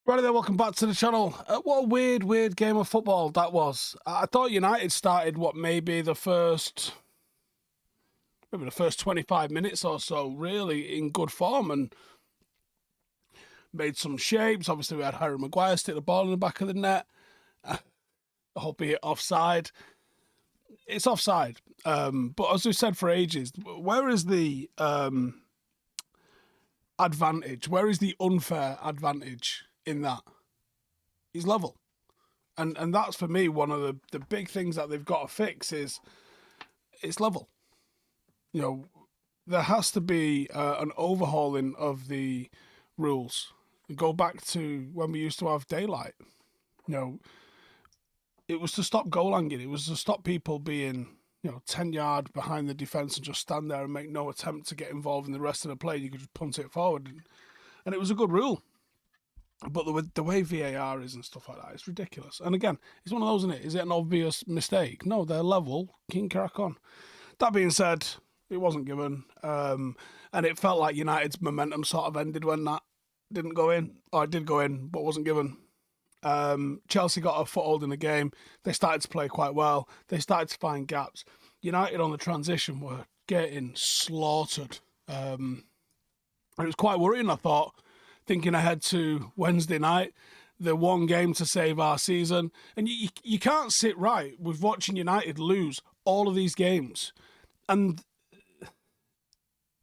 Right there, welcome back to the channel. What a weird game of football that was. I thought United started maybe the first 25 minutes or so really in good form and made some shapes. Obviously, we had Harry Maguire stick the ball in the back of the net, albeit offside. It's offside, but as we said for ages, where is the advantage? Where is the unfair advantage in that? He's level. And that's, for me, one of the big things that they've got to fix is it's level. You know, there has to be an overhauling of the rules. Go back to when we used to have daylight. You know, it was to stop goal hanging. It was to stop people being, 10 yards behind the defence and just stand there and make no attempt to get involved in the rest of the play. You could just punt it forward. And it was a good rule. But the way VAR is and stuff like that, it's ridiculous. And again, it's one of those, isn't it? Is it an obvious mistake? No, they're level. Can crack on. That being said, it wasn't given. And it felt like United's momentum sort of ended when that didn't go in. Or it did go in, but wasn't given. Chelsea got a foothold in the game. They started to play quite well. They started to find gaps. United on the transition were getting slaughtered. And it was quite worrying, I thought, thinking ahead to Wednesday night, the one game to save our season. And you can't sit right with watching United lose all of these games. And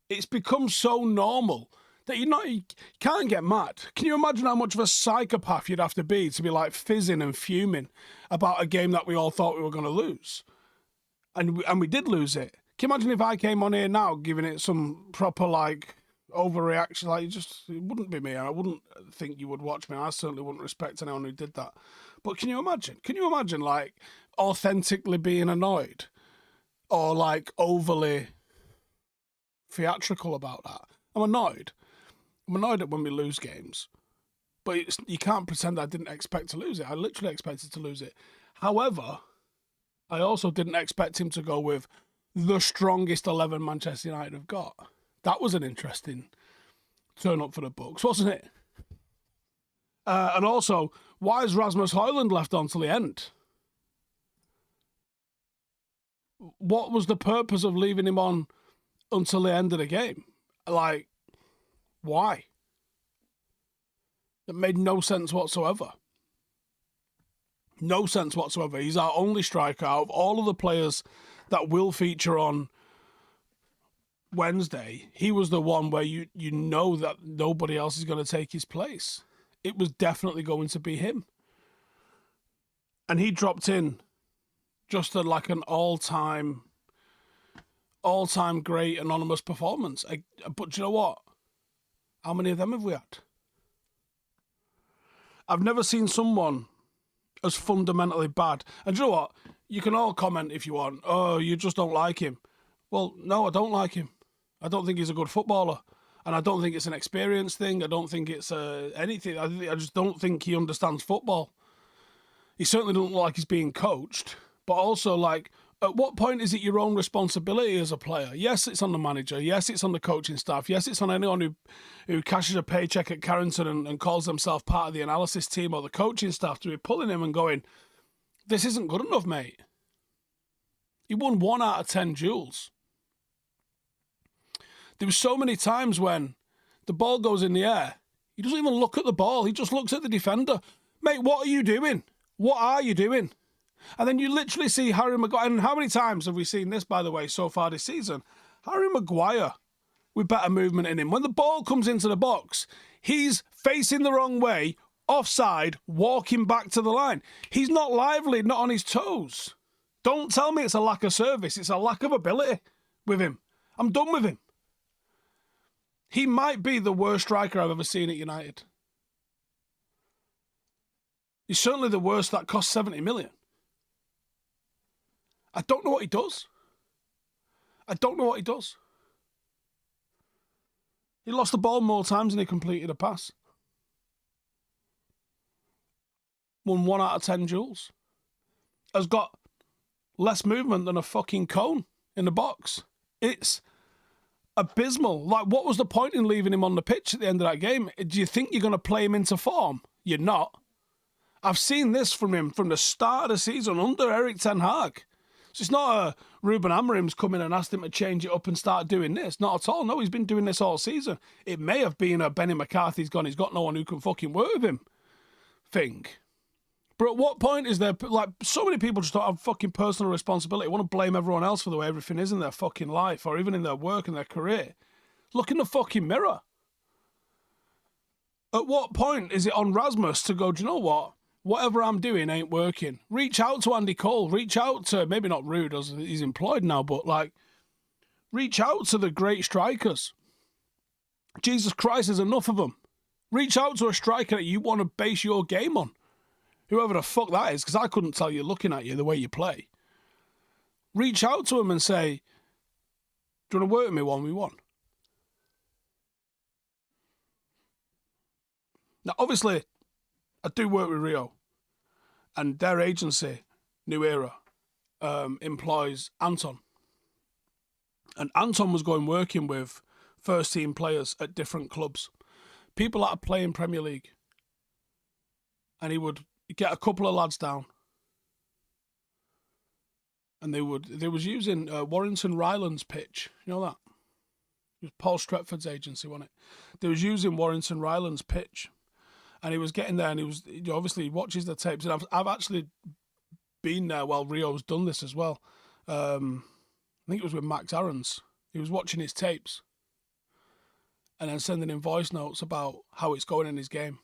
it's become so normal that you can't get mad. Can you imagine how much of a psychopath you'd have to be like fizzing and fuming about a game that we all thought we were going to lose? And we did lose it. Can you imagine if I came on here now giving it some proper overreaction? It wouldn't be me. I wouldn't think you would watch me. I certainly wouldn't respect anyone who did that. But can you imagine? Can you imagine authentically being annoyed or overly theatrical about that? I'm annoyed. I'm annoyed at when we lose games, but you can't pretend I didn't expect to lose it. I literally expected to lose it. However, I also didn't expect him to go with the strongest 11 Manchester United have got. That was an interesting turn up for the books, wasn't it? And also, why is Rasmus Hojlund left on till the end? What was the purpose of leaving him on until the end of the game? Why? It made no sense whatsoever. No sense whatsoever. He's our only striker out of all of the players that will feature on Wednesday. He was the one where you know that nobody else is going to take his place. It was definitely going to be him. And he dropped in just an all-time great anonymous performance. But do you know what? How many of them have we had? I've never seen someone as fundamentally bad. And do you know what? You can all comment if you want. Oh, you just don't like him. Well, no, I don't like him. I don't think he's a good footballer. And I don't think it's an experience thing. I don't think it's anything. I just don't think he understands football. He certainly doesn't look like he's being coached. But also, at what point is it your own responsibility as a player? Yes, it's on the manager. Yes, it's on the coaching staff. Yes, it's on anyone who cashes a paycheck at Carrington and calls themselves part of the analysis team or the coaching staff to be pulling him and going, this isn't good enough, mate. He won 1 out of 10 duels. There were so many times when the ball goes in the air, he doesn't even look at the ball. He just looks at the defender. Mate, what are you doing? What are you doing? And then you literally see Harry Maguire. And how many times have we seen this, by the way, so far this season? Harry Maguire with better movement in him. When the ball comes into the box, he's facing the wrong way, offside, walking back to the line. He's not lively, not on his toes. Don't tell me it's a lack of service. It's a lack of ability with him. I'm done with him. He might be the worst striker I've ever seen at United. He's certainly the worst that cost 70 million. I don't know what he does. I don't know what he does. He lost the ball more times than he completed a pass. Won 1 out of 10 duels. Has got less movement than a fucking cone in the box. It's abysmal. What was the point in leaving him on the pitch at the end of that game? Do you think you're going to play him into form? You're not. I've seen this from him from the start of the season under Erik ten Hag. So it's not a Ruben Amorim's come in and asked him to change it up and start doing this. Not at all. No, he's been doing this all season. It may have been a Benny McCarthy's gone, he's got no one who can fucking work with him thing. But at what point is there, like, so many people just don't have fucking personal responsibility, want to blame everyone else for the way everything is in their fucking life or even in their work and their career. Look in the fucking mirror. At what point is it on Rasmus to go, do you know what? Whatever I'm doing ain't working. Reach out to Andy Cole. Reach out to, maybe not Rude, as he's employed now, but like, reach out to the great strikers. Jesus Christ, there's enough of them. Reach out to a striker that you want to base your game on. Whoever the fuck that is, because I couldn't tell you looking at you the way you play. Reach out to him and say, do you want to work with me 1v1? Now, obviously, I do work with Rio, and their agency, New Era, employs Anton. And Anton was going working with first-team players at different clubs. People that are playing Premier League. And he would get a couple of lads down. And they was using Warrington Ryland's pitch. You know that? It was Paul Stretford's agency, wasn't it? They was using Warrington Ryland's pitch. And he was getting there, and obviously he watches the tapes. And I've actually been there while Rio's done this as well. I think it was with Max Aarons. He was watching his tapes and then sending him voice notes about how it's going in his game.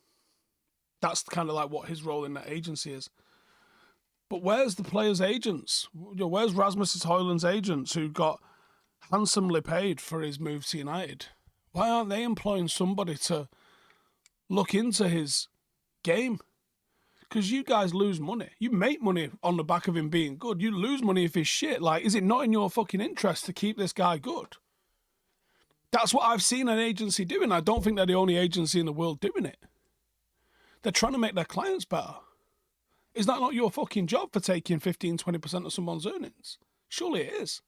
That's kind of like what his role in that agency is. But where's the players' agents? Where's Rasmus Hojlund's agents who got handsomely paid for his move to United? Why aren't they employing somebody to look into his game? Because you guys lose money. You make money on the back of him being good. You lose money if he's shit. Like, is it not in your fucking interest to keep this guy good? That's what I've seen an agency doing. I don't think they're the only agency in the world doing it. They're trying to make their clients better. Is that not your fucking job for taking 15-20% of someone's earnings? Surely it is.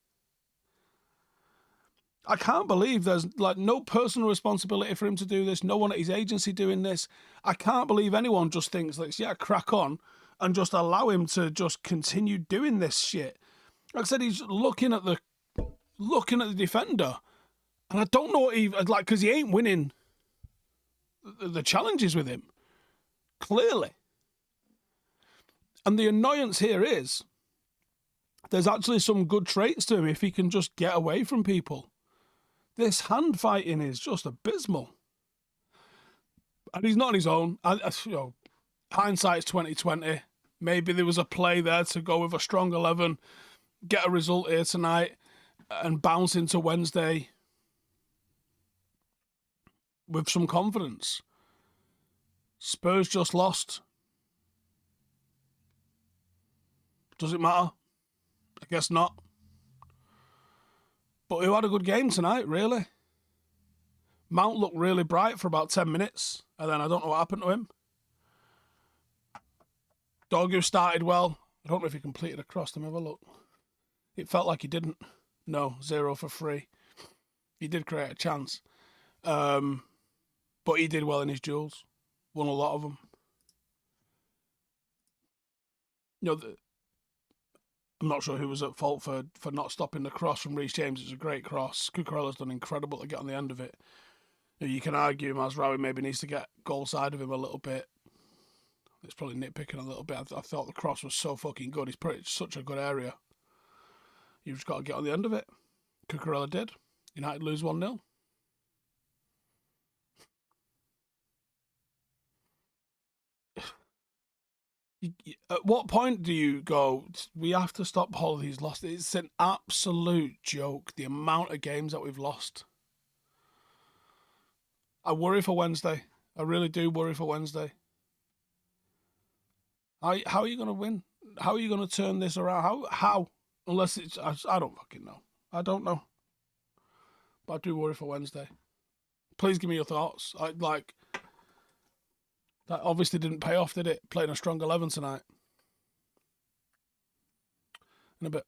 I can't believe there's like no personal responsibility for him to do this. No one at his agency doing this. I can't believe anyone just thinks like, yeah, crack on and just allow him to just continue doing this shit. Like I said, he's looking at the defender, and I don't know what because he ain't winning the challenges with him. Clearly. And the annoyance here is there's actually some good traits to him if he can just get away from people. This hand fighting is just abysmal. And he's not on his own. Hindsight's 2020. Maybe there was a play there to go with a strong 11, get a result here tonight, and bounce into Wednesday with some confidence. Spurs just lost. Does it matter? I guess not. But who had a good game tonight, really? Mount looked really bright for about 10 minutes, and then I don't know what happened to him. Dogu started well. I don't know if he completed a cross. Let me have a look. It felt like he didn't. No, 0 for 3. He did create a chance. But he did well in his duels. Won a lot of them. I'm not sure who was at fault for not stopping the cross from Reece James. It's a great cross. Cucurella's done incredible to get on the end of it. You can argue Mazraoui maybe needs to get goal side of him a little bit. It's probably nitpicking a little bit. I thought the cross was so fucking good. It's such a good area. You've just got to get on the end of it. Cucurella did. United lose 1-0. At what point do you go, we have to stop all these losses? It's an absolute joke, the amount of games that we've lost. I worry for Wednesday. I really do worry for Wednesday. How are you going to win? How are you going to turn this around? How? Unless it's, I don't fucking know. I don't know. But I do worry for Wednesday. Please give me your thoughts. That obviously didn't pay off, did it? Playing a strong 11 tonight. In a bit.